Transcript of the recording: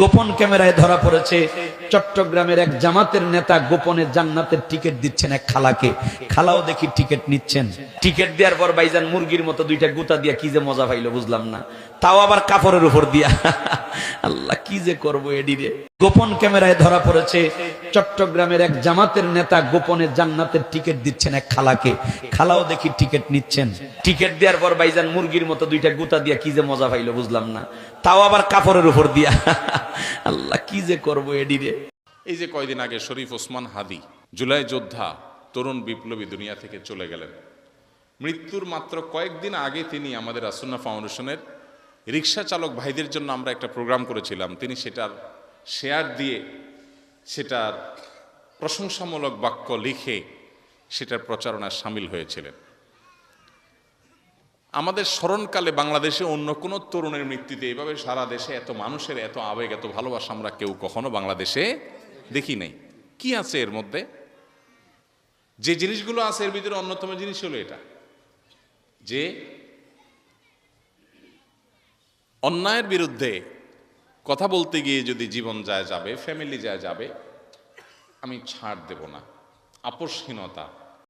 গোপন ক্যামেরায় ধরা পড়েছে চট্টগ্রামের এক জামাতের নেতা গোপনে জান্নাতের টিকিট দিচ্ছেন এক খালাকে। খালাও দেখি টিকিট নিচ্ছেন। টিকিট দেওয়ার পর ভাইজান মুরগির মতো দুইটা গুতা দিয়া কি যে মজা পাইলো বুঝলাম না, তাও আবার কাপড়ের উপর দিয়া। আল্লাহ কি যে করবো এডিরে। গোপন ক্যামেরায় ধরা পড়েছে চট্টগ্রামের এক জামাতের নেতা গোপনে জান্নাতের টিকিট দিচ্ছেন এক খালাকে। খালাও দেখি টিকিট নিচ্ছেন। টিকিট দেওয়ার পর ভাইজান মুরগির মতো দুইটা গুতা দিয়া কি যে মজা পাইলো বুঝলাম না, তাও আবার কাপড়ের উপর দিয়া। আল্লাহ কি যে করবো এডিরে। এই যে কয়দিন আগে শরীফ ওসমান হাদি, জুলাই যোদ্ধা, তরুণ বিপ্লবী দুনিয়া থেকে চলে গেলেন। মৃত্যুর মাত্র কয়েকদিন আগে তিনি আমাদের আসুন্নাহ ফাউন্ডেশনের রিক্সা চালক ভাইদের জন্য আমরা একটা প্রোগ্রাম করেছিলাম। তিনি সেটার শেয়ার দিয়ে, সেটার প্রশংসামূলক বাক্য লিখে সেটার প্রচারণায় সামিল হয়েছিলেন। আমাদের স্মরণকালে বাংলাদেশে অন্য কোনো তরুণের মৃত্যুতে এভাবে সারা দেশে এত মানুষের এত আবেগ, এত ভালোবাসা আমরা কেউ কখনো বাংলাদেশে দেখি নাই। কি আছে এর মধ্যে? যে জিনিসগুলো আছে এর ভিতরে অন্যতম জিনিস হলো এটা, যে অন্যায়ের বিরুদ্ধে কথা বলতে গিয়ে যদি জীবন যায় যাবে, ফ্যামিলি যায় যাবে, আমি ছাড় দেব না। আপোষহীনতা,